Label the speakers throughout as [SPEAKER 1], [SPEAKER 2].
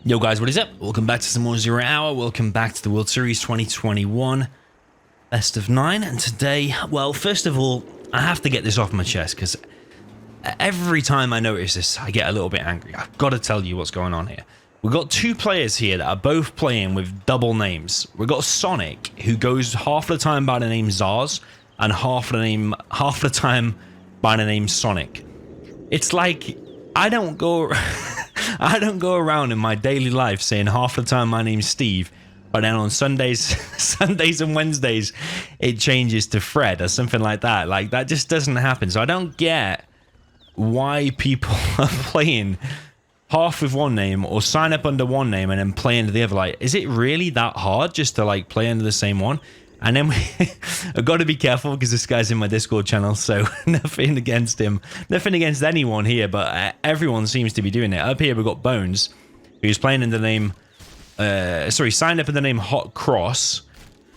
[SPEAKER 1] Yo guys, what is up? Welcome back to some more Zero Hour. Welcome back to the World Series 2021 Best of 9. And today, well, first of all, I have to get this off my chest because every time I notice this, I get a little bit angry. I've got to tell you what's going on here. We've got two players here that are both playing with double names. We've got Sonic, who goes half the time by the name Zars, and half the time by the name Sonic. It's like I don't go around in my daily life saying half the time my name's Steve, but then on Sundays and Wednesdays it changes to Fred or something like that. Like, that just doesn't happen. So I don't get why people are playing half with one name or sign up under one name and then play under the other. Like, is it really that hard just to like play under the same one? And then I've got to be careful because this guy's in my Discord channel, so nothing against him. Nothing against anyone here, but everyone seems to be doing it. Up here we've got Bones, who's playing in the name... signed up in the name Hot Cross,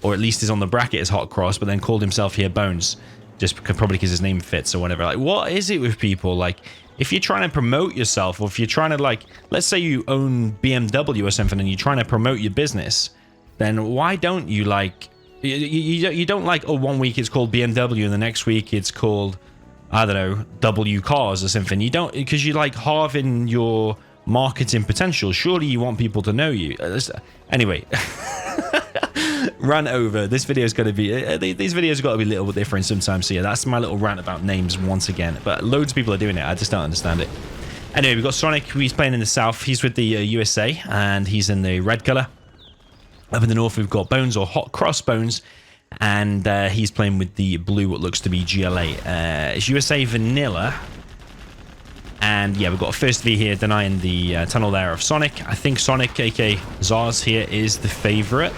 [SPEAKER 1] or at least is on the bracket as Hot Cross, but then called himself here Bones, just probably because his name fits or whatever. Like, what is it with people? Like, if you're trying to promote yourself, or if you're trying to, like, let's say you own BMW or something and you're trying to promote your business, then why don't you, like... You don't like, oh, 1 week it's called BMW and the next week it's called, I don't know, W Cars or something. You don't, because you like halving your marketing potential. Surely you want people to know you. Anyway, rant over. This video's got to be, these videos got to be a little bit different sometimes. So yeah, that's my little rant about names once again. But loads of people are doing it. I just don't understand it. Anyway, we've got Sonic, he's playing in the south. He's with the USA and he's in the red color. Up in the north, we've got Bones, or Hotcrossbones, and he's playing with the blue, what looks to be GLA. It's USA Vanilla. And yeah, we've got a first V here denying the tunnel there of Sonic. I think Sonic, aka Zars here, is the favorite.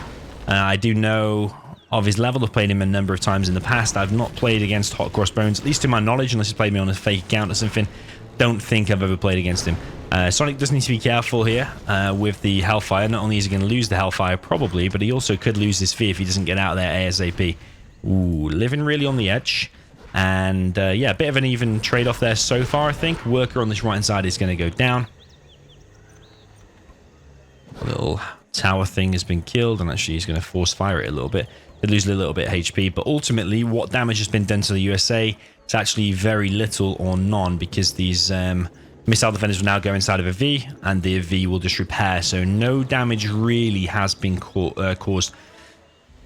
[SPEAKER 1] I do know of his level. I've played him a number of times in the past. I've not played against Hotcrossbones, at least to my knowledge, unless he's played me on a fake account or something. Don't think I've ever played against him. Sonic does need to be careful here with the Hellfire. Not only is he going to lose the Hellfire, probably, but he also could lose his V if he doesn't get out of there ASAP. Ooh, living really on the edge. And yeah, a bit of an even trade-off there so far, I think. Worker on this right-hand side is going to go down. A little tower thing has been killed, and actually he's going to force fire it a little bit. Could lose a little bit of HP, but ultimately, what damage has been done to the USA? It's actually very little or none, because these... missile defenders will now go inside of a V, and the V will just repair, so no damage really has been caused.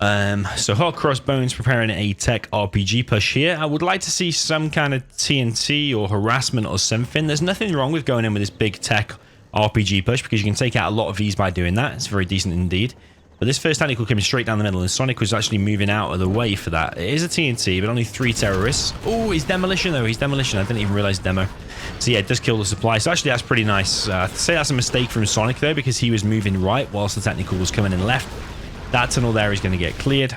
[SPEAKER 1] So Hotcrossbones preparing a tech RPG push here. I would like to see some kind of TNT or harassment or something. There's nothing wrong with going in with this big tech RPG push, because you can take out a lot of Vs by doing that. It's very decent indeed. But this first technical came straight down the middle, and Sonic was actually moving out of the way for that. It is a TNT, but only 3 terrorists. Oh, he's demolition, though. He's demolition. I didn't even realize demo. So yeah, it does kill the supply. So actually, that's pretty nice. I'd say that's a mistake from Sonic, though, because he was moving right whilst the technical was coming in left. That tunnel there is going to get cleared.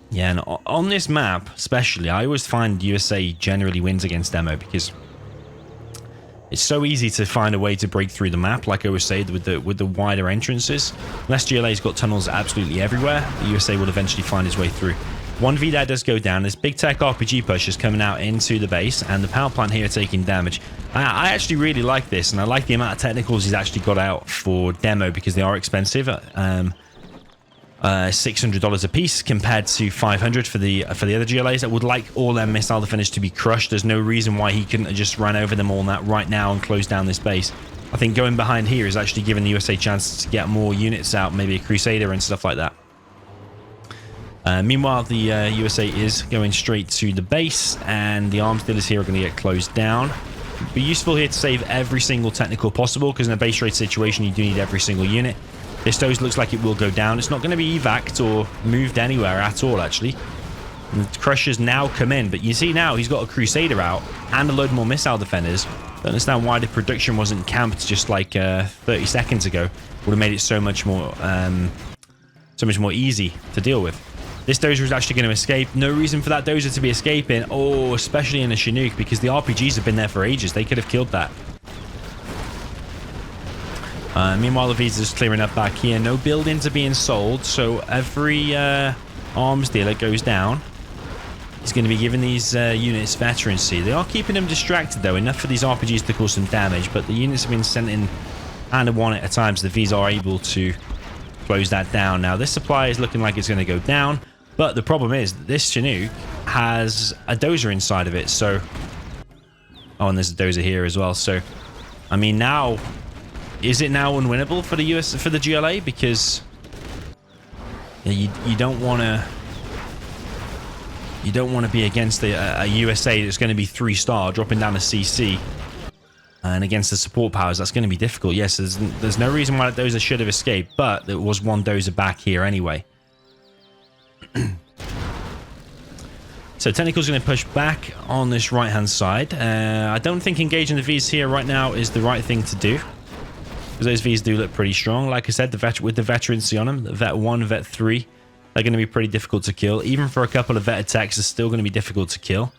[SPEAKER 1] Yeah, and on this map, especially, I always find USA generally wins against demo, because... it's so easy to find a way to break through the map, like I always say, with the wider entrances. Unless GLA's got tunnels absolutely everywhere, the USA will eventually find his way through. 1V there does go down. This big tech RPG push is coming out into the base, and the power plant here taking damage. I actually really like this, and I like the amount of technicals he's actually got out for demo, because they are expensive. $600 a piece compared to $500 for the other GLAs. I would like all their missile defenders to be crushed. There's no reason why he couldn't have just run over them all right now and close down this base. I think going behind here is actually giving the USA a chance to get more units out, maybe a Crusader and stuff like that. Meanwhile, the USA is going straight to the base, and the arms dealers here are going to get closed down. It'd be useful here to save every single technical possible, because in a base raid situation you do need every single unit. This dose looks like it will go down. It's not going to be evac'd or moved anywhere at all, actually. And the Crushers now come in, but you see now he's got a Crusader out and a load more missile defenders. Don't understand why the production wasn't camped just like 30 seconds ago. Would have made it so much more easy to deal with. This dozer is actually going to escape. No reason for that dozer to be escaping. Oh, especially in a Chinook, because the RPGs have been there for ages. They could have killed that. Meanwhile, the V's is clearing up back here. No buildings are being sold, so every arms dealer goes down. He's going to be giving these units veterancy. They are keeping them distracted, though, enough for these RPGs to cause some damage, but the units have been sent in kind of one at a time, so the Vs are able to close that down. Now, this supply is looking like it's going to go down, but the problem is that this Chinook has a dozer inside of it, so... Oh, and there's a dozer here as well, so... I mean, now... Is it now unwinnable for the GLA? Because... Yeah, you don't want to... You don't want to be against a USA that's going to be 3-star, dropping down a CC. And against the support powers, that's going to be difficult. Yes, there's no reason why that dozer should have escaped, but there was one dozer back here anyway. So Tentacle's going to push back on this right-hand side. I don't think engaging the Vs here right now is the right thing to do, because those Vs do look pretty strong. Like I said, with the veterancy on them, the Vet 1, Vet 3, they're going to be pretty difficult to kill. Even for a couple of vetted techs, they're still going to be difficult to kill.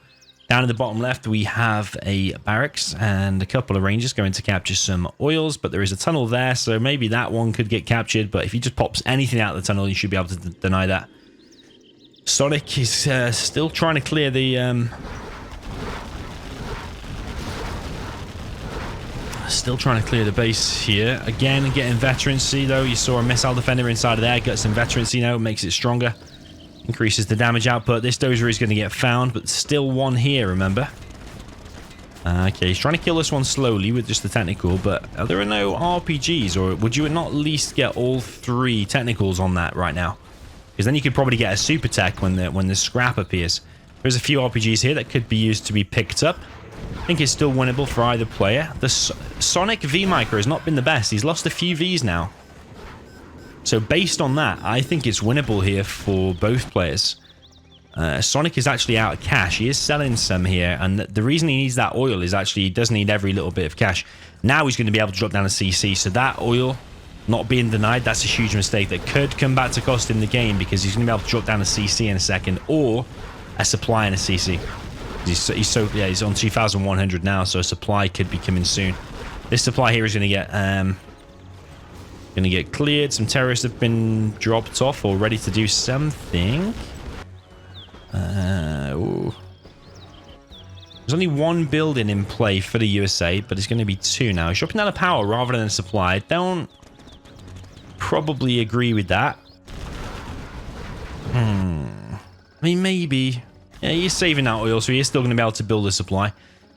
[SPEAKER 1] Down in the bottom left, we have a barracks and a couple of rangers going to capture some oils, but there is a tunnel there, so maybe that one could get captured, but if he just pops anything out of the tunnel, you should be able to deny that. Sonic is still trying to clear the... Still trying to clear the base here. Again, getting veterancy, though. You saw a missile defender inside of there. Got some veterancy now. Makes it stronger. Increases the damage output. This dozer is going to get found, but still one here, remember? Okay, he's trying to kill this one slowly with just the technical, but there are no RPGs, or would you not at least get all 3 technicals on that right now? Because then you could probably get a super tech when the scrap appears. There's a few RPGs here that could be used to be picked up. I think it's still winnable for either player. The Sonic V-Micro has not been the best. He's lost a few Vs now. So based on that, I think it's winnable here for both players. Sonic is actually out of cash. He is selling some here, and the reason he needs that oil is actually he does need every little bit of cash. Now he's going to be able to drop down a CC, so that oil not being denied, that's a huge mistake that could come back to cost him the game, because he's going to be able to drop down a CC in a second, or a supply in a CC. He's on 2,100 now, so a supply could be coming soon. This supply here is going to get cleared. Some terrorists have been dropped off or ready to do something. There's only one building in play for the USA, but it's going to be 2 now. He's dropping down a power rather than a supply. Don't probably agree with that. I mean, maybe. Yeah, he's saving that oil, so he is still going to be able to build a supply.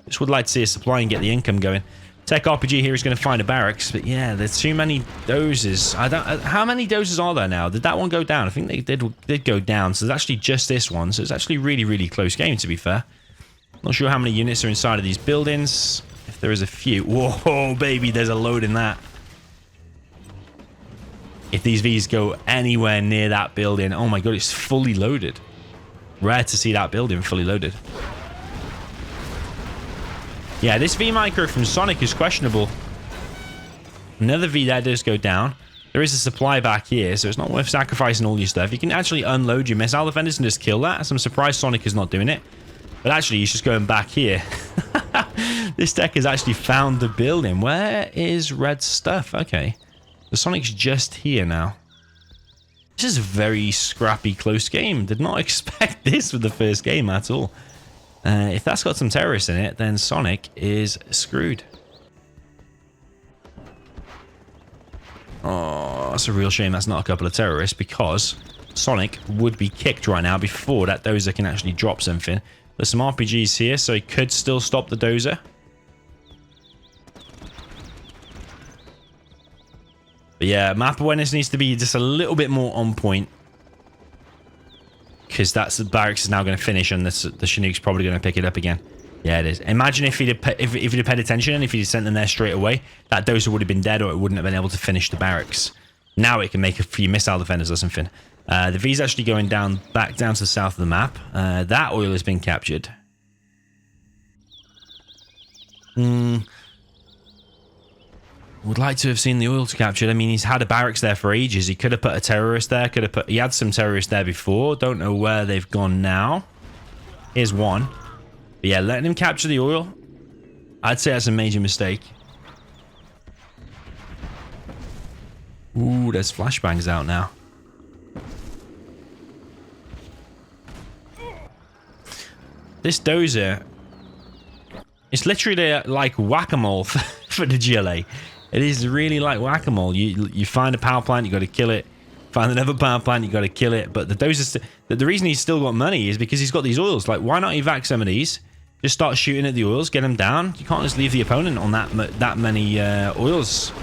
[SPEAKER 1] Just would like to see a supply and get the income going. Tech RPG here is going to find a barracks, but yeah, there's too many dozers. How many dozers are there now? Did that one go down? I think they did go down, so there's actually just this one. So it's actually really, really close game, to be fair. Not sure how many units are inside of these buildings. If there is a few. Whoa, baby, there's a load in that. If these Vs go anywhere near that building, oh my god, it's fully loaded. Rare to see that building fully loaded. Yeah, this V-Micro from Sonic is questionable. Another V there does go down. There is a supply back here, so it's not worth sacrificing all your stuff. You can actually unload your missile defenders and just kill that. So I'm surprised Sonic is not doing it. But actually, he's just going back here. This tech has actually found the building. Where is red stuff? Okay. The Sonic's just here now. This is a very scrappy, close game. Did not expect this with the first game at all. If that's got some terrorists in it, then Sonic is screwed. Oh, that's a real shame that's not a couple of terrorists, because Sonic would be kicked right now before that dozer can actually drop something. There's some RPGs here, so he could still stop the dozer. But yeah, map awareness needs to be just a little bit more on point, because that's the barracks is now going to finish, and the Chinook's probably going to pick it up again. Yeah, it is. Imagine if he'd paid attention and if he'd sent them there straight away, that dozer would have been dead, or it wouldn't have been able to finish the barracks. Now it can make a few missile defenders or something. The V's actually going back down to the south of the map. That oil has been captured. Would like to have seen the oil captured. I mean, he's had a barracks there for ages. He could have put a terrorist there. He had some terrorists there before. Don't know where they've gone now. Here's one. But yeah, letting him capture the oil, I'd say that's a major mistake. Ooh, there's flashbangs out now. this dozer, it's literally like whack-a-mole for the GLA. It is really like whack-a-mole. You find a power plant, you got to kill it. Find another power plant, you got to kill it. But the dozer, the reason he's still got money is because he's got these oils. Like, why not evac some of these? Just start shooting at the oils, get them down. You can't just leave the opponent on that many oils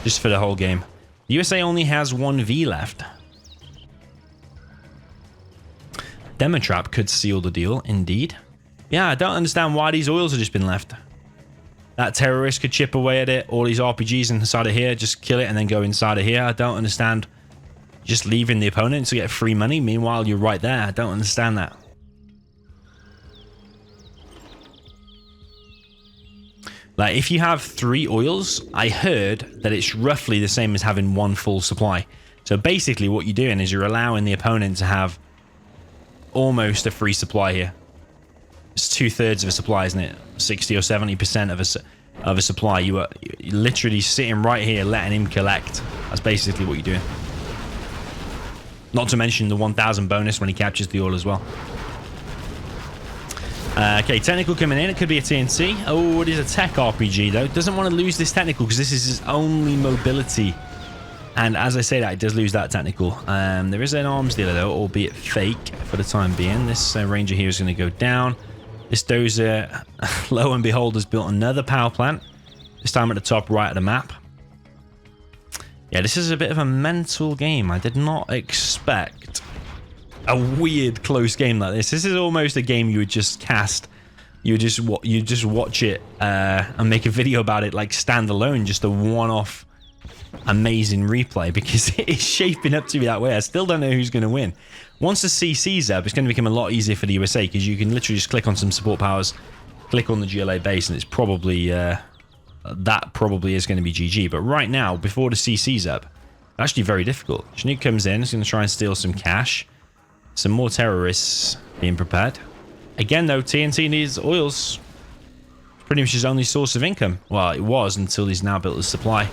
[SPEAKER 1] just for the whole game. The USA only has 1v left. Demo trap could seal the deal, indeed. Yeah, I don't understand why these oils have just been left. That terrorist could chip away at it. All these RPGs inside of here, just kill it and then go inside of here. I don't understand just leaving the opponent to get free money. Meanwhile, you're right there. I don't understand that. Like, if you have 3 oils, I heard that it's roughly the same as having 1 full supply. So basically what you're doing is you're allowing the opponent to have almost a free supply here. It's 2/3 of a supply, isn't it? 60 or 70% of a supply. You're literally sitting right here letting him collect. That's basically what you're doing. Not to mention the 1,000 bonus when he captures the oil as well. Okay, technical coming in. It could be a TNT. Oh, it is a tech RPG though. Doesn't want to lose this technical because this is his only mobility. And as I say that, it does lose that technical. There is an arms dealer though, albeit fake for the time being. This ranger here is going to go down. This dozer, lo and behold, has built another power plant. This time at the top right of the map. Yeah, this is a bit of a mental game. I did not expect a weird close game like this. This is almost a game you would just cast. You just watch it and make a video about it like standalone, just a one-off amazing replay, because it is shaping up to be that way. I still don't know who's going to win. Once the CC's up, it's going to become a lot easier for the USA because you can literally just click on some support powers, click on the GLA base, and it's probably that probably is going to be GG. But right now, before the CC's up, it's actually very difficult. Chinook comes in, he's going to try and steal some cash. Some more terrorists being prepared. Again, though, TNT needs oils. Pretty much his only source of income. Well, it was until he's now built a supply.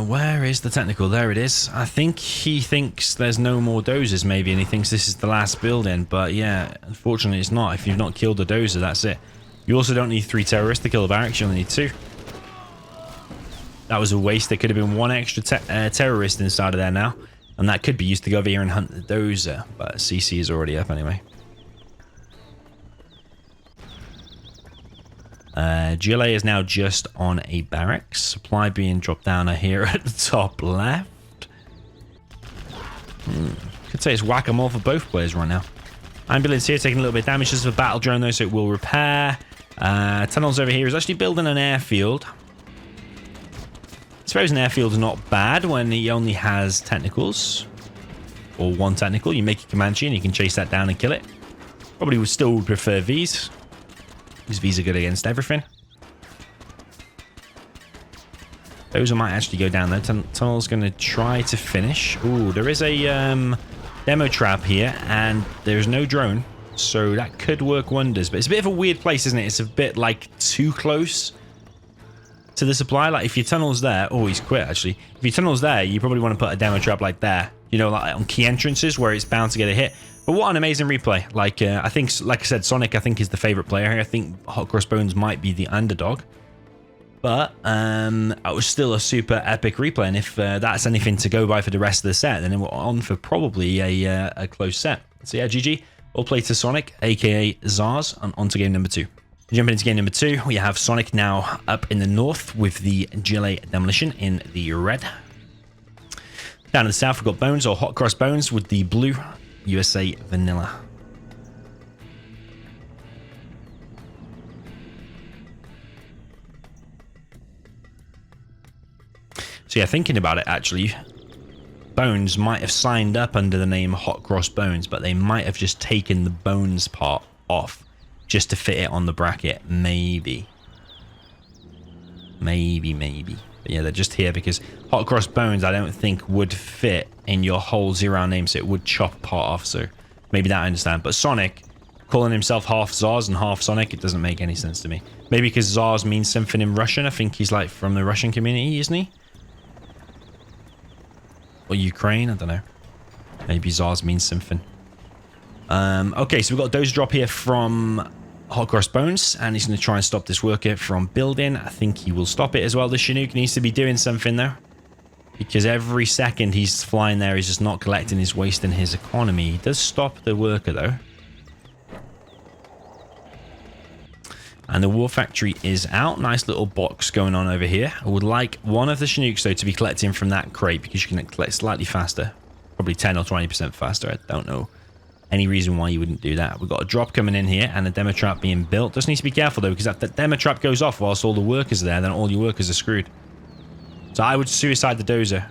[SPEAKER 1] Where is the technical? There it is. I think he thinks there's no more dozers maybe, and he thinks this is the last building. But yeah, unfortunately it's not. If you've not killed the dozer, that's it. You also don't need 3 terrorists to kill the barracks. You only need 2. That was a waste. There could have been 1 extra terrorist inside of there now, and that could be used to go over here and hunt the dozer. But CC is already up anyway. GLA is now just on a barracks. Supply being dropped down here at the top left. Could say it's whack-a-mole for both players right now. Ambulance here taking a little bit of damage. This is a battle drone though, so it will repair. Tunnels over here is actually building an airfield. I suppose an airfield is not bad when he only has technicals. Or 1 technical. You make a Comanche and you can chase that down and kill it. Probably would still prefer Vs. These Vs are good against everything. Those might actually go down there. Tunnel's going to try to finish. Ooh, there is a demo trap here, and there's no drone. So that could work wonders. But it's a bit of a weird place, isn't it? It's a bit, like, too close to the supply. Like, if your tunnel's there... Oh, he's quit, actually. If your tunnel's there, you probably want to put a demo trap like there. You know, like on key entrances where it's bound to get a hit. But what an amazing replay. Like, I think, like I said, Sonic, I think, is the favorite player here. I think Hotcrossbones might be the underdog. But it was still a super epic replay. And if that's anything to go by for the rest of the set, then we're on for probably a close set. So yeah, GG. All play to Sonic, aka Zars, and on to game number 2. Jumping into game number 2, we have Sonic now up in the north with the GLA Demolition in the red. Down in the south, we've got Bones, or Hotcrossbones, with the blue USA Vanilla. So yeah, thinking about it, actually, Bones might have signed up under the name Hotcrossbones, but they might have just taken the Bones part off just to fit it on the bracket. Maybe. But yeah, they're just here because Hotcrossbones, I don't think, would fit in your whole zero name, so it would chop part off. So maybe that I understand. But Sonic, calling himself half Zars and half Sonic, it doesn't make any sense to me. Maybe because Zars means something in Russian. I think he's like from the Russian community, isn't he? or Ukraine. I don't know. Maybe ZARS means something. Okay, so we've got a dozer drop here from Hotcrossbones, and he's going to try and stop this worker from building. I think he will stop it as well. The Chinook needs to be doing something, though, because every second he's flying there, he's just not collecting, he's wasting his economy. He does stop the worker, though. And the war factory is out. Nice little box going on over here. I would like one of the Chinooks, though, to be collecting from that crate, because you can collect slightly faster. Probably 10 or 20% faster. I don't know any reason why you wouldn't do that. We've got a drop coming in here and a demo trap being built. Just need to be careful, though, because if that demo trap goes off whilst all the workers are there, then all your workers are screwed. So I would suicide the dozer.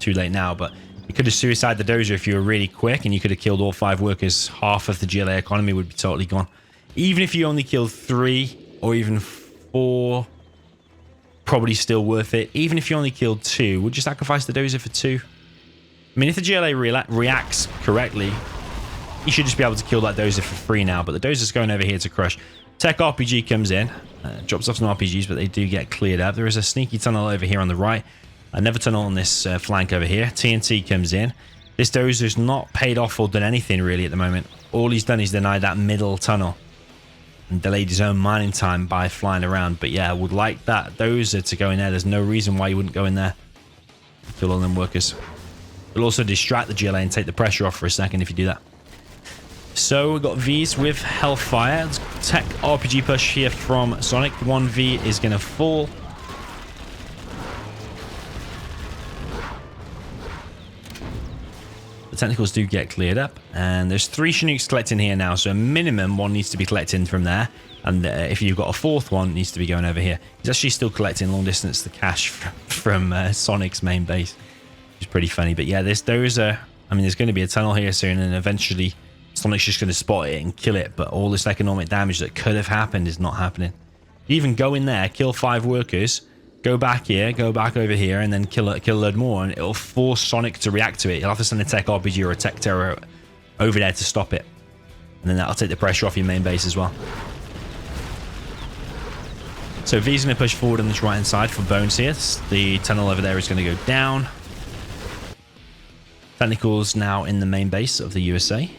[SPEAKER 1] Too late now, but you could have suicided the dozer if you were really quick, and you could have killed all 5 workers. Half of the GLA economy would be totally gone. Even if you only killed 3 or even 4, probably still worth it. Even if you only killed 2, would you sacrifice the dozer for 2? I mean, if the GLA reacts correctly, you should just be able to kill that dozer for free now. But the dozer's going over here to crush. Tech RPG comes in, drops off some RPGs, but they do get cleared up. There is a sneaky tunnel over here on the right. Another tunnel on this flank over here. TNT comes in. This dozer's not paid off or done anything really at the moment. All he's done is denied that middle tunnel and delayed his own mining time by flying around. But yeah, I would like that dozer to go in there. There's no reason why you wouldn't go in there. Kill all them workers. It'll also distract the GLA and take the pressure off for a second if you do that. So we've got V's with Hellfire. Tech RPG push here from Sonic. 1V is going to fall. The technicals do get cleared up, and there's 3 Chinooks collecting here now, so a minimum 1 needs to be collecting from there, and if you've got a 4th one, it needs to be going over here. He's actually still collecting long distance the cash from Sonic's main base, which is pretty funny. But yeah, there's I mean, there's going to be a tunnel here soon, and eventually Sonic's just going to spot it and kill it, but all this economic damage that could have happened is not happening. You even go in there, kill 5 workers, go back here, go back over here, and then kill a load more, and it'll force Sonic to react to it. You'll have to send a tech RPG or a tech terror over there to stop it. And then that'll take the pressure off your main base as well. So V's going to push forward on this right-hand side for Bones here. The tunnel over there is going to go down. Technicals now in the main base of the USA.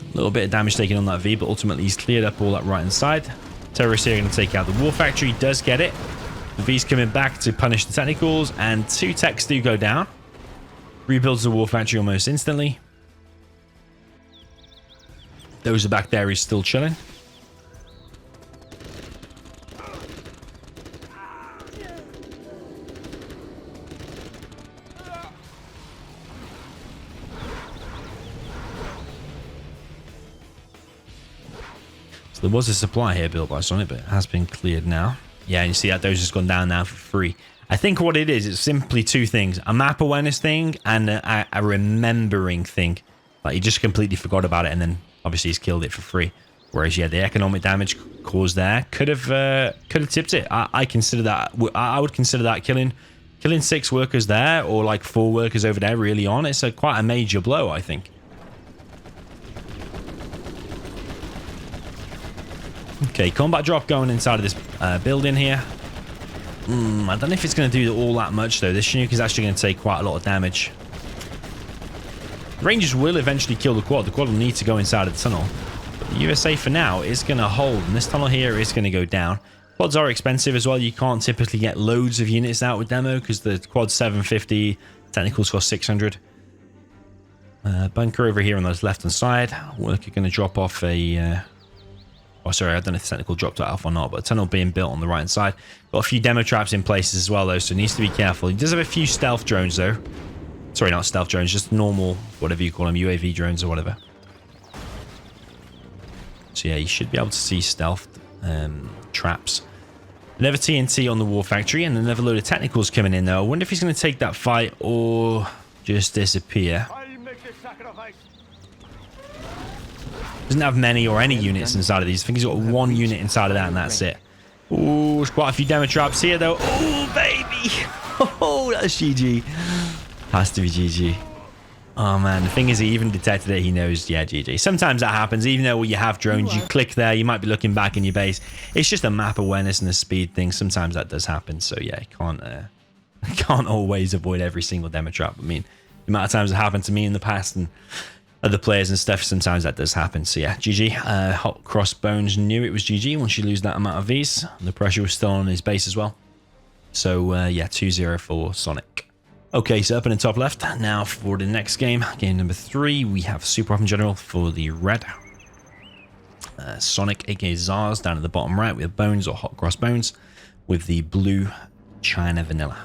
[SPEAKER 1] A little bit of damage taken on that V, but ultimately he's cleared up all that right-hand side. Terrorists here are going to take out the war factory. Does get it. The V's coming back to punish the technicals, and 2 techs do go down. Rebuilds the war factory almost instantly. Those are back there. He's still chilling. There was a supply here built by Sonic, but it has been cleared now. Yeah, you see that dozer's gone down now for free. I think what it is, it's simply 2 things. A map awareness thing and a remembering thing. Like, he just completely forgot about it, and then obviously he's killed it for free. Whereas, yeah, the economic damage caused there could have tipped it. I consider that. I would consider that killing 6 workers there, or like 4 workers over there really on. It's quite a major blow, I think. Okay, combat drop going inside of this building here. I don't know if it's going to do all that much, though. This Chinook is actually going to take quite a lot of damage. Rangers will eventually kill the quad. The quad will need to go inside of the tunnel. But the USA, for now, is going to hold. And this tunnel here is going to go down. Quads are expensive as well. You can't typically get loads of units out with demo, because the quad's 750. Technicals cost 600. Bunker over here on the left-hand side. We're going to drop off a... Oh, sorry, I don't know if the technical dropped it off or not, but a tunnel being built on the right side. Got a few demo traps in places as well, though, so he needs to be careful. He does have a few stealth drones, though. Sorry, not stealth drones, just normal, whatever you call them, UAV drones or whatever. So yeah, you should be able to see stealth traps. Another TNT on the war factory, and another load of technicals coming in, though. I wonder if he's going to take that fight or just disappear. Doesn't have many or any units inside of these. I think he's got 1 unit inside of that, and that's it. Ooh, there's quite a few demo traps here, though. Oh, baby. Oh, that's GG. Has to be GG. Oh man, the thing is, he even detected it. He knows, yeah, GG. Sometimes that happens, even though you have drones, you click there, you might be looking back in your base. It's just a map awareness and a speed thing. Sometimes that does happen. So yeah, you can't always avoid every single demo trap. I mean, the amount of times it happened to me in the past and other players and stuff, sometimes that does happen. So yeah, GG. Hotcrossbones knew it was GG once you lose that amount of Vs. The pressure was still on his base as well. So yeah, 2-0 for Sonic. Okay, so up in the top left. Now for the next game, game number 3, we have Super Weapon General for the red. Sonic, aka Zars, down at the bottom right. We have Bones or Hotcrossbones with the blue China Vanilla.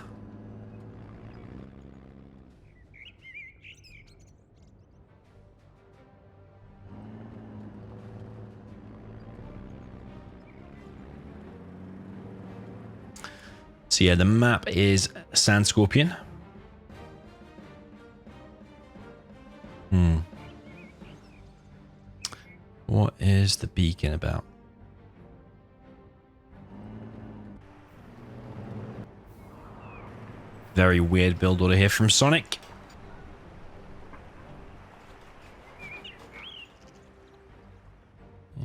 [SPEAKER 1] So yeah, the map is Sand Scorpion. What is the beacon about? Very weird build order here from Sonic.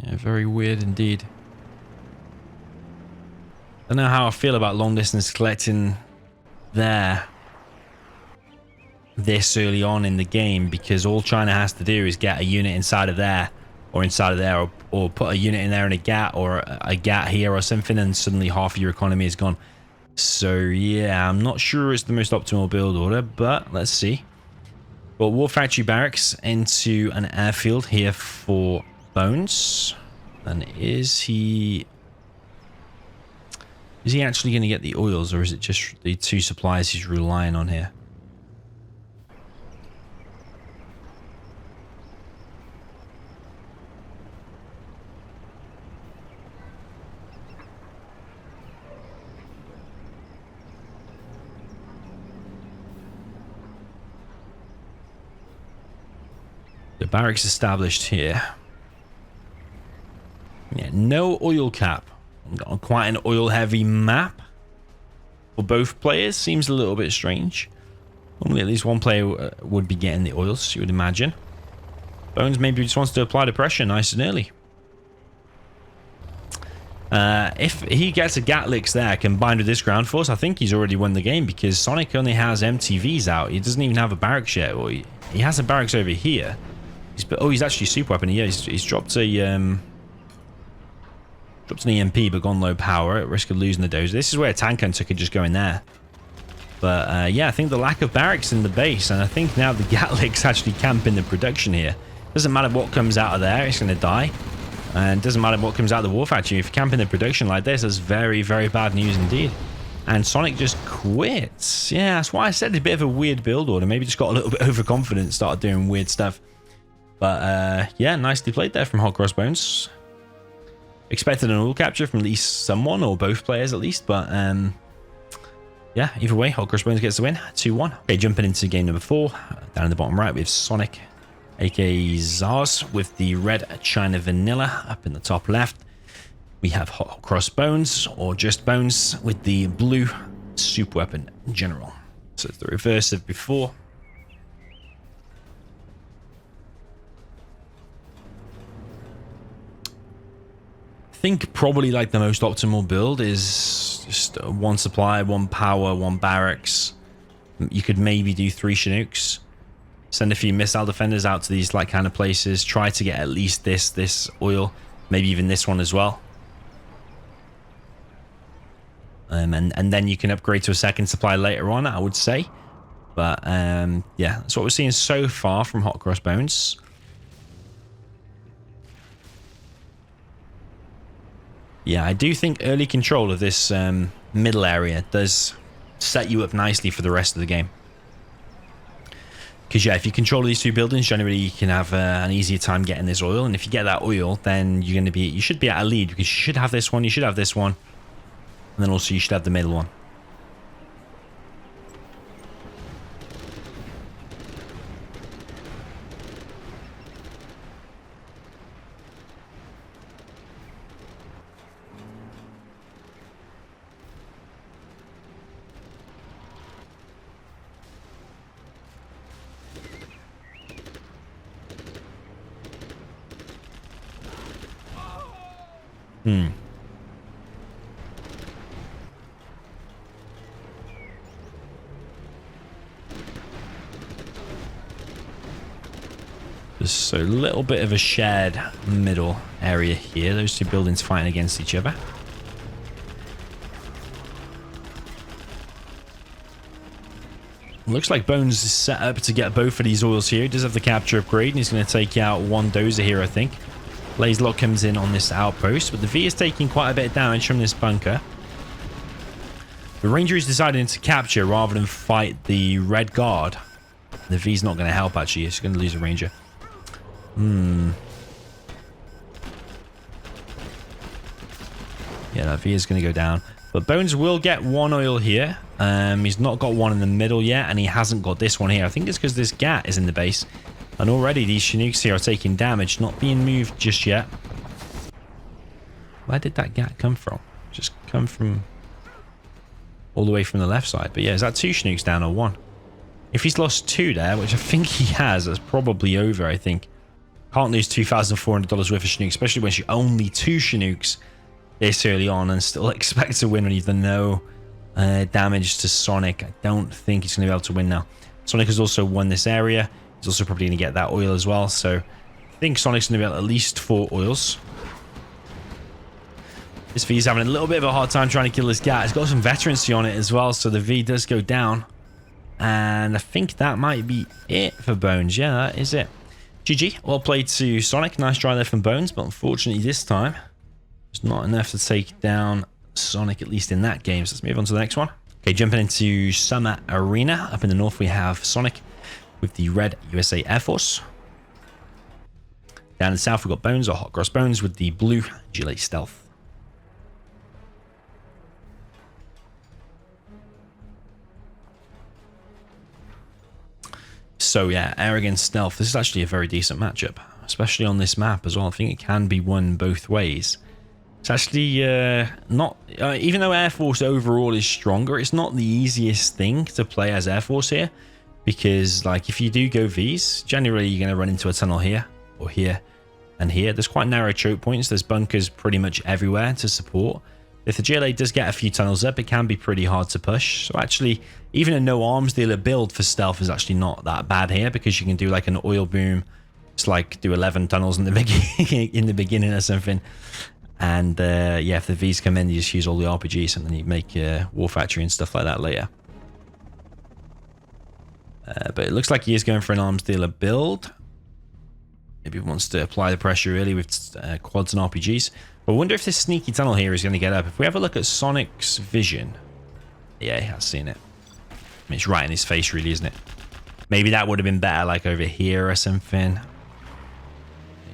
[SPEAKER 1] Yeah, very weird indeed. I don't know how I feel about long distance collecting there this early on in the game, because all China has to do is get a unit inside of there or inside of there, or put a unit in there in a GAT or a GAT here or something, and suddenly half of your economy is gone. So yeah, I'm not sure it's the most optimal build order, but let's see. Well, War Factory Barracks into an airfield here for Bones. And is he actually going to get the oils, or is it just the 2 supplies he's relying on here? The barracks established here. Yeah, no oil cap. Got quite an oil heavy map for both players. Seems a little bit strange. Normally at least one player would be getting the oils, you would imagine. Bones maybe just wants to apply the pressure nice and early. If he gets a Gatlix there combined with this ground force, I think he's already won the game, because Sonic only has MTVs out. He doesn't even have a barracks yet. Or he has a barracks over here. He's actually super weapon. Yeah, he's dropped a dropped an EMP, but gone low power at risk of losing the dozer. This is where a tank hunter could just go in there. But yeah, I think the lack of barracks in the base, and I think now the Gatlix actually camp in the production here. Doesn't matter what comes out of there, it's going to die. And it doesn't matter what comes out of the War Factory. If you camp in the production like this, that's very, very bad news indeed. And Sonic just quits. Yeah, that's why I said it's a bit of a weird build order. Maybe just got a little bit overconfident, started doing weird stuff. But yeah, nicely played there from Hotcrossbones. Expected an oil capture from at least someone, or both players at least. But yeah, either way, Hotcrossbones gets the win, 2-1. Okay, jumping into game number 4. Down in the bottom right, we have Sonic, aka Zars, with the red China Vanilla. Up in the top left, we have Hotcrossbones, or just Bones, with the blue Super Weapon General. So it's the reverse of before. I think probably like the most optimal build is just 1 supply, 1 power, 1 barracks. You could maybe do 3 Chinooks. Send a few missile defenders out to these like kind of places. Try to get at least this oil, maybe even this one as well. And then you can upgrade to a 2nd supply later on, I would say. But yeah, that's what we're seeing so far from Hotcrossbones. Yeah, I do think early control of this middle area does set you up nicely for the rest of the game. Because yeah, if you control these 2 buildings, generally you can have an easier time getting this oil. And if you get that oil, then you should be at a lead, because you should have this one, you should have this one, and then also you should have the middle one. Hmm. Just a little bit of a shared middle area here. Those two buildings fighting against each other. Looks like Bones is set up to get both of these oils here. He does have the capture upgrade, and he's going to take out one dozer here, I think. Blazelock comes in on this outpost, but the V is taking quite a bit of damage from this bunker. The Ranger is deciding to capture rather than fight the Red Guard. The V's not going to help, actually. He's going to lose a Ranger. Yeah, that V is going to go down. But Bones will get one oil here. He's not got one in the middle yet, and he hasn't got this one here. I think it's because this GAT is in the base. And already these Chinooks here are taking damage, not being moved just yet. Where did that GAT come from? Just come from all the way from the left side. But yeah, is that 2 Chinooks down or 1? If he's lost 2 there, which I think he has, that's probably over, I think. Can't lose $2,400 worth of Chinooks, especially when you're only 2 Chinooks this early on and still expect to win when you've done no damage to Sonic. I don't think he's going to be able to win now. Sonic has also won this area. He's also probably going to get that oil as well. So I think Sonic's going to be able at least 4 oils. This V's having a little bit of a hard time trying to kill this guy. It's got some veterancy on it as well, so the V does go down. And I think that might be it for Bones. Yeah, that is it. GG. Well played to Sonic. Nice try there from Bones, but unfortunately this time it's not enough to take down Sonic, at least in that game. So let's move on to the next one. Okay, jumping into Summer Arena. Up in the north we have Sonic with the red USA Air Force. Down in the south we've got Bones, or Hotcrossbones, with the blue GLA Stealth. So yeah, air against stealth. This is actually a very decent matchup, especially on this map as well. I think it can be won both ways. It's actually not, even though Air Force overall is stronger, it's not the easiest thing to play as Air Force here. Because like if you do go Vs, generally you're going to run into a tunnel here or here and here. There's quite narrow choke points. There's bunkers pretty much everywhere to support. If the GLA does get a few tunnels up, it can be pretty hard to push. So actually, even a no arms dealer build for stealth is actually not that bad here, because you can do like an oil boom. It's like do 11 tunnels in the beginning or something. And yeah, if the Vs come in, you just use all the RPGs and then you make War Factory and stuff like that later. But it looks like he is going for an arms dealer build. Maybe he wants to apply the pressure early with quads and RPGs. But I wonder if this sneaky tunnel here is going to get up. If we have a look at Sonic's vision. Yeah, he has seen it. I mean, it's right in his face, really, isn't it? Maybe that would have been better, like over here or something.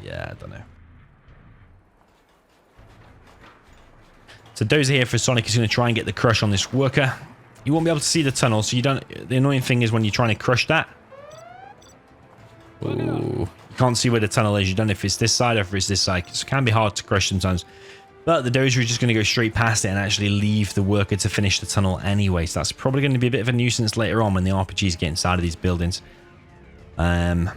[SPEAKER 1] Yeah, I don't know. So Dozer here for Sonic is going to try and get the crush on this worker. You won't be able to see the tunnel, so you don't. The annoying thing is when you're trying to crush that. Ooh. You can't see where the tunnel is. You don't know if it's this side or if it's this side. It can be hard to crush sometimes. But the Dozer is just going to go straight past it and actually leave the worker to finish the tunnel anyway. So that's probably going to be a bit of a nuisance later on when the RPGs get inside of these buildings. So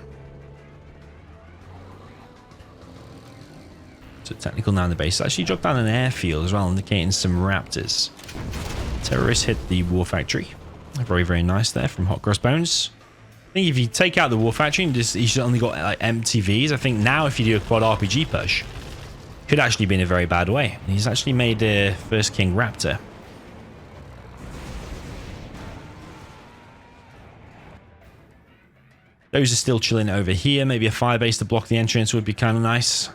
[SPEAKER 1] technical now in the base. It's actually dropped down an airfield as well, indicating some raptors. Terrorists hit the War Factory. Very, very nice there from Hotcrossbones. I think if you take out the War Factory and just he's only got like empty Vs, I think now if you do a quad RPG push, could actually be in a very bad way. He's actually made a First King Raptor. Those are still chilling over here. Maybe a firebase to block the entrance would be kind of nice.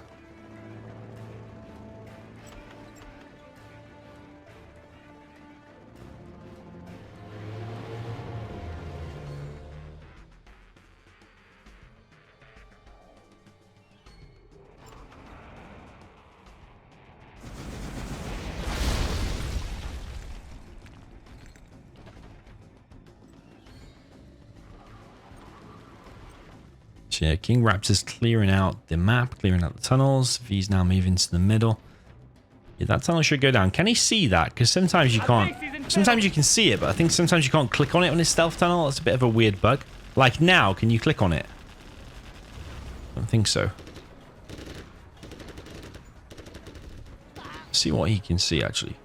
[SPEAKER 1] Yeah, King Raptor's clearing out the map, clearing out the tunnels. V's now moving to the middle. Yeah, that tunnel should go down. Can he see that? Because sometimes you can't. Sometimes you can see it, but I think sometimes you can't click on it on his stealth tunnel. That's a bit of a weird bug. Like now, can you click on it? I don't think so. see what he can see actually.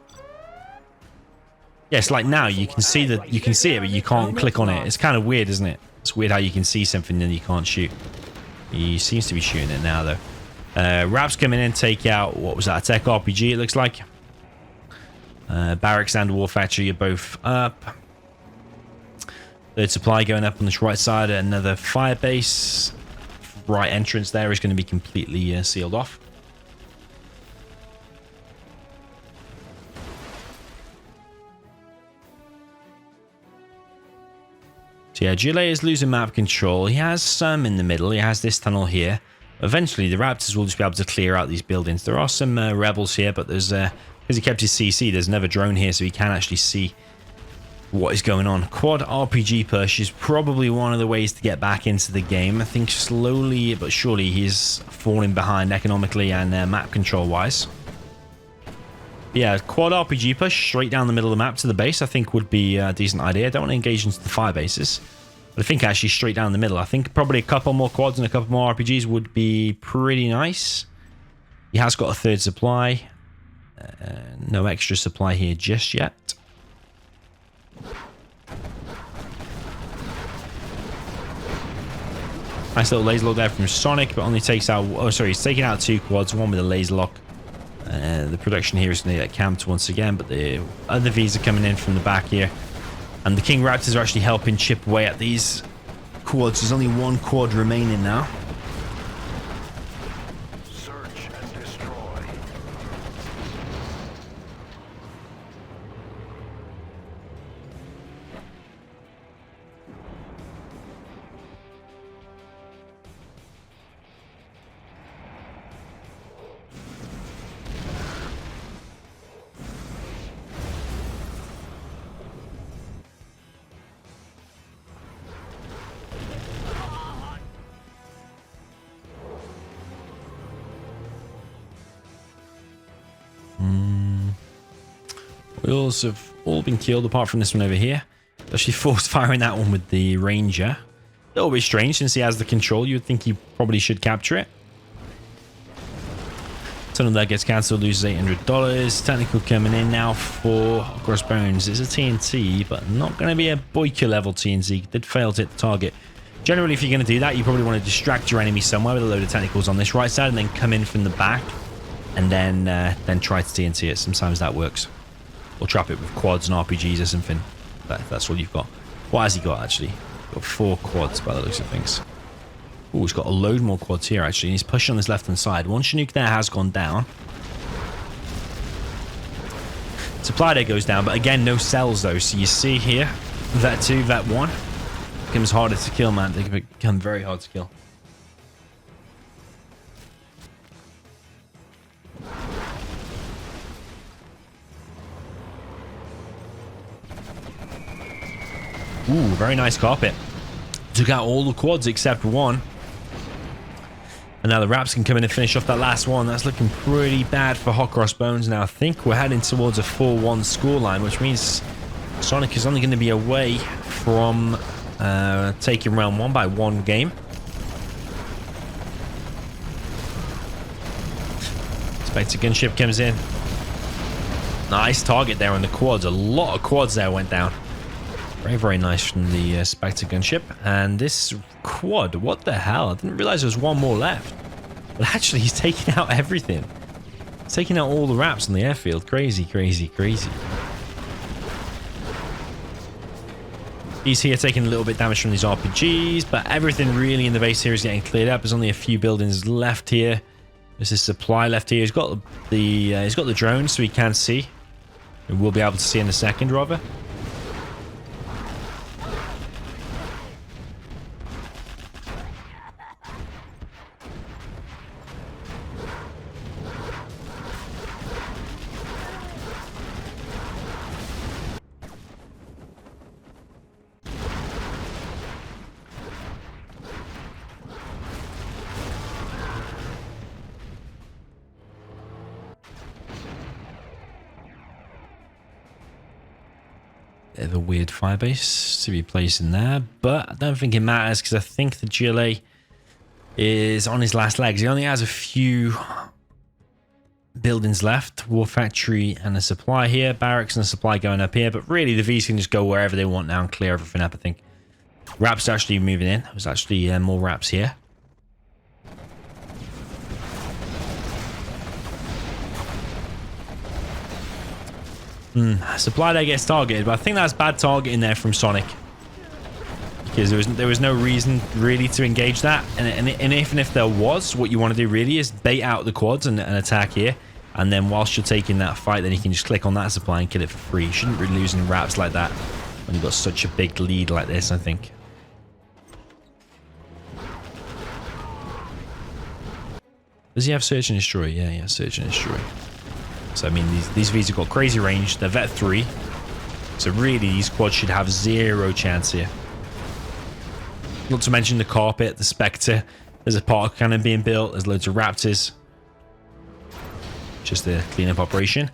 [SPEAKER 1] Yes, like now you can see that you can see it, but you can't click on it. It's kind of weird, isn't it? It's weird how you can see something and you can't shoot. He seems to be shooting it now though. Raps coming in, take out, what was that, a tech RPG it looks like. Barracks and War Factory are both up. Third supply going up on this right side. Another fire base. Right entrance there is going to be completely sealed off. So yeah, Gile is losing map control. He has some in the middle. He has this tunnel here. Eventually, the Raptors will just be able to clear out these buildings. There are some rebels here, but there's because he kept his CC, there's another drone here, so he can actually see what is going on. Quad RPG push is probably one of the ways to get back into the game. I think slowly but surely he's falling behind economically and map control wise. Yeah, quad RPG push straight down the middle of the map to the base I think would be a decent idea. I don't want to engage into the fire bases, but I think actually straight down the middle. I think probably a couple more quads and a couple more RPGs would be pretty nice. He has got a third supply. No extra supply here just yet. Nice little laser lock there from Sonic, but only takes out... Oh, sorry, he's taking out 2 quads, one with a laser lock. The production here is going to get camped once again, but the other Vs are coming in from the back here. And the King Raptors are actually helping chip away at these quads. There's only 1 quad remaining now.
[SPEAKER 2] Search and destroy.
[SPEAKER 1] Wheels have all been killed apart from this one over here. Actually forced firing that one with the Ranger. A little bit strange since he has the control. You would think he probably should capture it. Tunnel that gets cancelled, loses $800. Technical coming in now for Hotcrossbones. It's a TNT, but not going to be a Boyka level TNT. Did fail to hit the target. Generally, if you're going to do that, you probably want to distract your enemy somewhere with a load of technicals on this right side and then come in from the back and then try to TNT it. Sometimes that works. Or trap it with quads and RPGs or something. That's all you've got. What has he got, actually? Got 4 quads by the looks of things. Oh, he's got a load more quads here, actually. And he's pushing on this left-hand side. One Chinook there has gone down. Supply there goes down, but again, no cells, though. So you see here, that 2, that 1. Becomes harder to kill, man. They become very hard to kill. Ooh, very nice carpet. Took out all the quads except 1. And now the Raps can come in and finish off that last one. That's looking pretty bad for Hotcrossbones. Now I think we're heading towards a 4-1 scoreline, which means Sonic is only going to be away from taking round 1 by 1 game. Spectre gunship comes in. Nice target there on the quads. A lot of quads there went down. Very, very nice from the Spectre gunship. And this quad, what the hell? I didn't realize there was 1 more left. But actually, he's taking out everything. He's taking out all the Raps on the airfield. Crazy, crazy, crazy. He's here taking a little bit damage from these RPGs, but everything really in the base here is getting cleared up. There's only a few buildings left here. There's his supply left here. He's got the drone, so he can see. And we'll be able to see in a second, rather. Bit of a weird firebase to be placed in there, but I don't think it matters because I think the GLA is on his last legs. He only has a few buildings left. War factory and a supply here. Barracks and a supply going up here. But really, the V's can just go wherever they want now and clear everything up, I think. Raps actually moving in. There's actually more Raps here. Supply there gets targeted, but I think that's bad targeting there from Sonic. Because there was no reason really to engage that. And if there was, what you want to do really is bait out the quads and attack here. And then whilst you're taking that fight, then you can just click on that supply and kill it for free. You shouldn't be losing Raps like that when you've got such a big lead like this, I think. Does he have Search and Destroy? Yeah, he has Search and Destroy. So, I mean, these V's have got crazy range. They're Vet 3. So, really, these quads should have zero chance here. Not to mention the Carpet, the Spectre. There's a park cannon being built. There's loads of Raptors. Just a cleanup operation.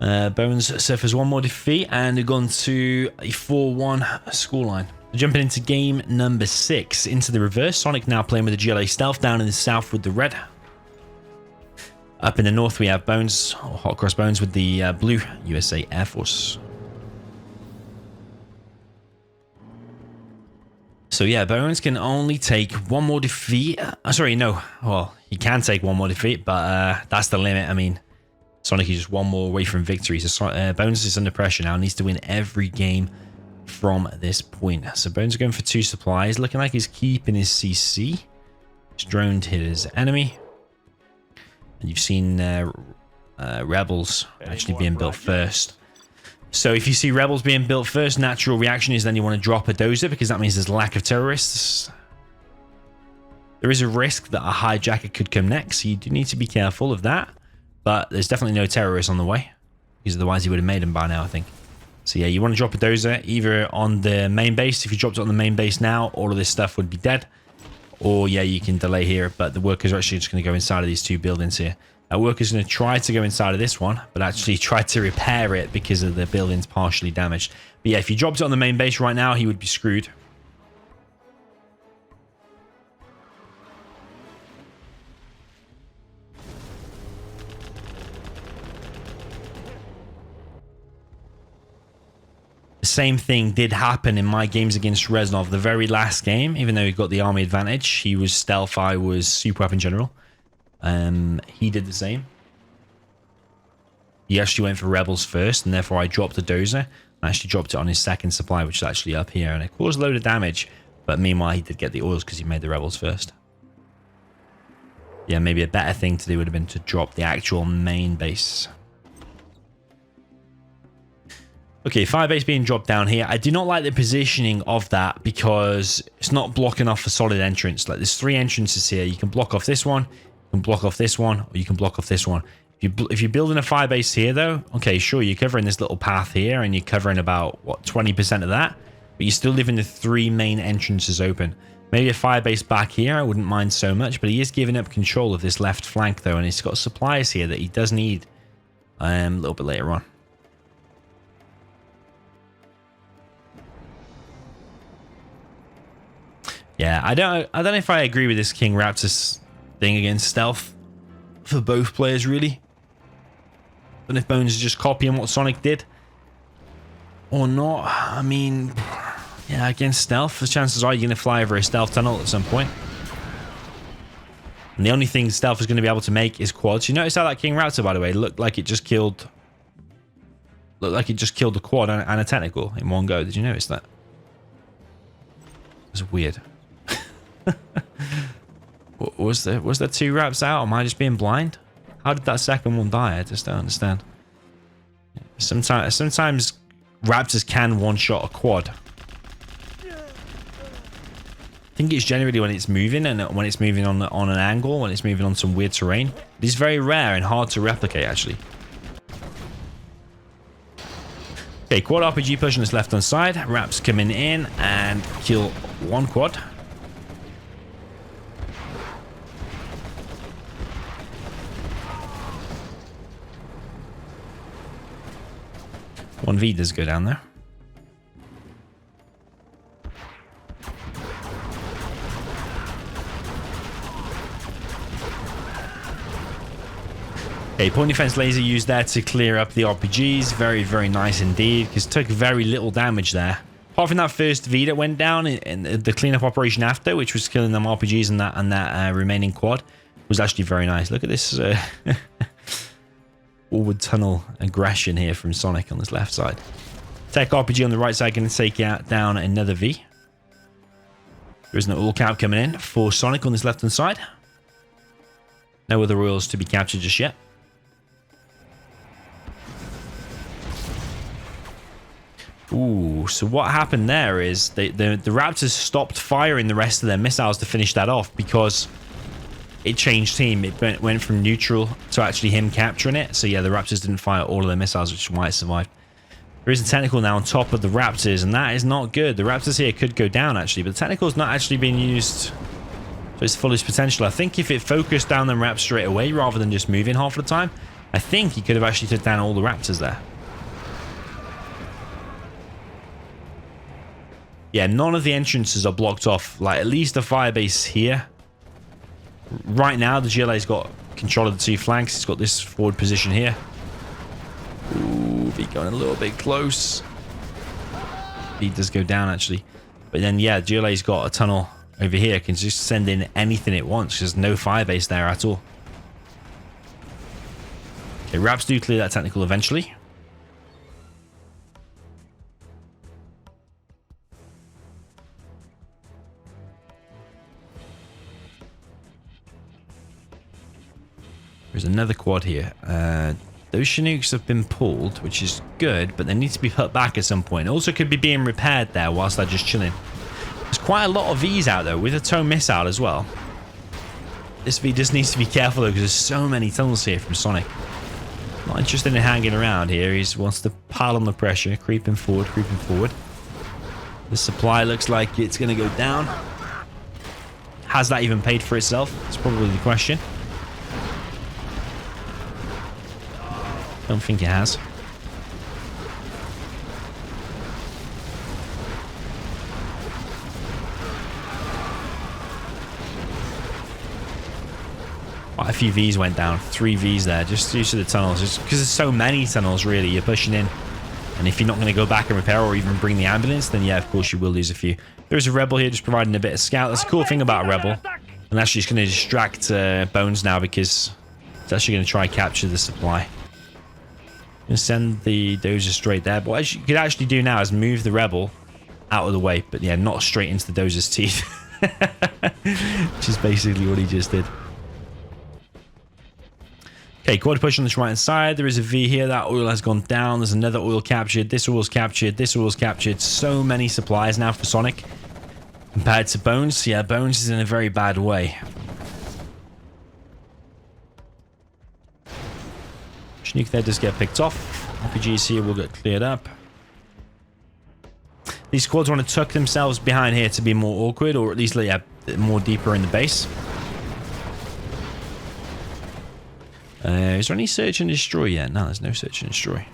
[SPEAKER 1] Bones suffers one more defeat and they've gone to a 4-1 scoreline. Jumping into game number 6. Into the reverse. Sonic now playing with the GLA Stealth down in the south with the red. Up in the north, we have Bones, or Hotcrossbones, with the blue USA Air Force. So yeah, Bones can only take one more defeat. Sorry, no. Well, he can take one more defeat, but that's the limit. I mean, Sonic is just one more away from victory. So Bones is under pressure now. Needs to win every game from this point. So Bones is going for 2 supplies. Looking like he's keeping his CC. His drone hit his enemy. And you've seen Rebels actually being built first. So if you see Rebels being built first, natural reaction is then you want to drop a dozer because that means there's a lack of terrorists. There is a risk that a hijacker could come next, so you do need to be careful of that. But there's definitely no terrorists on the way, because otherwise he would have made them by now, I think. So yeah, you want to drop a dozer either on the main base. If you dropped it on the main base now, all of this stuff would be dead. Or yeah, you can delay here, but the workers are actually just going to go inside of these 2 buildings here. Our worker's going to try to go inside of this one, but actually try to repair it because of the building's partially damaged. But yeah, if you dropped it on the main base right now, he would be screwed. The same thing did happen in my games against Reznov. The very last game, even though he got the army advantage, he was stealth, I was super weapon general. He did the same. He actually went for Rebels first, and therefore I dropped a dozer. I actually dropped it on his second supply, which is actually up here, and it caused a load of damage. But meanwhile, he did get the oils because he made the Rebels first. Yeah, maybe a better thing to do would have been to drop the actual main base. Okay, firebase being dropped down here. I do not like the positioning of that because it's not blocking off a solid entrance. Like, there's 3 entrances here. You can block off this one, you can block off this one, or you can block off this one. If you're building a firebase here, though, okay, sure, you're covering this little path here, and you're covering about, what, 20% of that? But you're still leaving the 3 main entrances open. Maybe a firebase back here, I wouldn't mind so much, but he is giving up control of this left flank, though, and he's got supplies here that he does need a little bit later on. Yeah, I don't know if I agree with this King Raptors thing against stealth for both players, really. I don't know if Bones is just copying what Sonic did or not. I mean, yeah, against stealth, the chances are you're going to fly over a stealth tunnel at some point. And the only thing stealth is going to be able to make is quads. You notice how that King Raptor, by the way, looked like it just killed the quad and a technical in one go. Did you notice that? It was weird. Was there 2 Raps out? Am I just being blind? How did that second one die? I just don't understand. Sometimes Raptors can one-shot a quad. I think it's generally when it's moving, and when it's moving on an angle, when it's moving on some weird terrain. It's very rare and hard to replicate, actually. Okay, quad RPG pushing this left-hand side. Raps coming in and kill 1 quad. One V does go down there. Okay, point defense laser used there to clear up the RPGs. Very, very nice indeed, because took very little damage there. Apart from that first V that went down and the cleanup operation after, which was killing them RPGs and that remaining quad, was actually very nice. Look at this forward tunnel aggression here from Sonic on this left side. Tech RPG on the right side going to take out down another V. There is no oil cap coming in for Sonic on this left hand side. No other oils to be captured just yet. Ooh, so what happened there is the Raptors stopped firing the rest of their missiles to finish that off because it changed team. It went from neutral to actually him capturing it. So yeah, the Raptors didn't fire all of their missiles, which is why it survived. There is a technical now on top of the Raptors, and that is not good. The Raptors here could go down actually, but the technical is not actually being used to its fullest potential. I think if it focused down the Raps straight away rather than just moving half of the time, I think he could have actually took down all the Raptors there. Yeah, none of the entrances are blocked off. Like, at least the firebase here. Right now, the GLA's got control of the two flanks. It's got this forward position here. Ooh, V going a little bit close. V does go down, actually. But then, yeah, GLA's got a tunnel over here. Can just send in anything it wants. There's no firebase there at all. Okay, Raps do clear that technical eventually. There's another quad here. Those Chinooks have been pulled, which is good, but they need to be put back at some point. Also could be being repaired there whilst they're just chilling. There's quite a lot of Vs out though, with a tow missile as well. This V just needs to be careful though, because there's so many tunnels here from Sonic. Not interested in hanging around here. He wants to pile on the pressure, creeping forward, creeping forward. The supply looks like it's going to go down. Has that even paid for itself? That's probably the question. Don't think it has. Quite a few Vs went down. 3 Vs there, just due to the tunnels. Just because there's so many tunnels, really. You're pushing in. And if you're not going to go back and repair or even bring the ambulance, then yeah, of course you will lose a few. There's a Rebel here just providing a bit of scout. That's a cool thing about a Rebel. And actually just going to distract Bones now because it's actually going to try and capture the supply. And send the dozer straight there. But what you could actually do now is move the Rebel out of the way. But yeah, not straight into the dozer's teeth. Which is basically what he just did. Okay, quad push on this right hand side. There is a V here. That oil has gone down. There's another oil captured. This oil's captured. This oil's captured. So many supplies now for Sonic. Compared to Bones. Yeah, Bones is in a very bad way. Nuke there does get picked off. RPGs here will get cleared up. These squads want to tuck themselves behind here to be more awkward, or at least yeah, more deeper in the base. Is there any search and destroy yet? No, there's no search and destroy.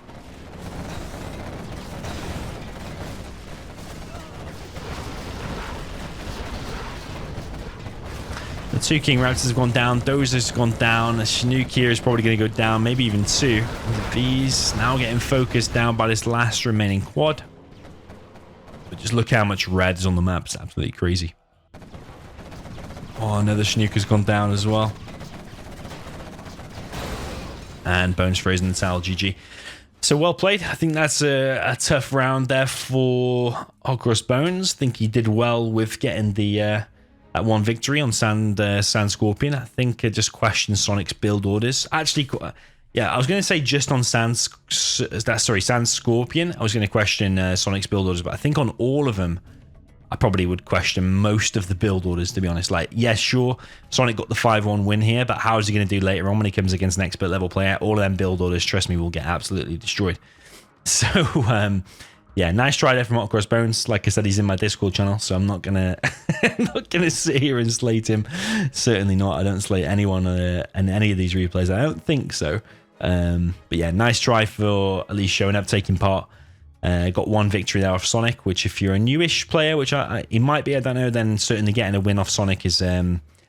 [SPEAKER 1] The 2 King Raptors have gone down. Dozer's gone down. The Chinook here is probably going to go down. Maybe even 2. The V's now getting focused down by this last remaining quad. But just look how much red is on the map. It's absolutely crazy. Oh, another Chinook has gone down as well. And Bones frozen the towel. GG. So well played. I think that's a tough round there for Hotcrossbones. I think he did well with getting the... that one victory on Sand Scorpion. I think just questioned Sonic's build orders. Actually, yeah, I was going to say just on Sand Scorpion, I was going to question Sonic's build orders, but I think on all of them, I probably would question most of the build orders, to be honest. Like, yeah, sure, Sonic got the 5-1 win here, but how is he going to do later on when he comes against an expert level player? All of them build orders, trust me, will get absolutely destroyed. So, yeah, nice try there from Hotcrossbones. Like I said, he's in my Discord channel, so I'm not gonna sit here and slate him. Certainly not. I don't slate anyone in any of these replays. I don't think so. But yeah, nice try for at least showing up, taking part. Got 1 victory there off Sonic, which if you're a newish player, which he might be, I don't know, then certainly getting a win off Sonic is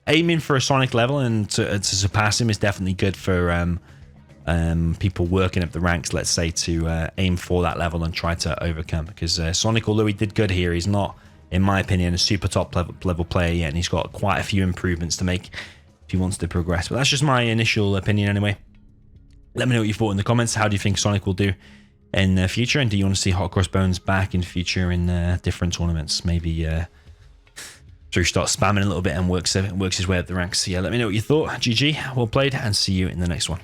[SPEAKER 1] aiming for a Sonic level and to surpass him is definitely good for people working up the ranks, let's say, to aim for that level and try to overcome. Because Sonic, although he did good here, he's not, in my opinion, a super top level player yet, and he's got quite a few improvements to make if he wants to progress. But that's just my initial opinion anyway. Let me know what you thought in the comments. How do you think Sonic will do in the future, and do you want to see Hotcrossbones back in future in different tournaments? Maybe so he starts spamming a little bit and works his way up the ranks. So yeah, let me know what you thought. GG, well played, and see you in the next one.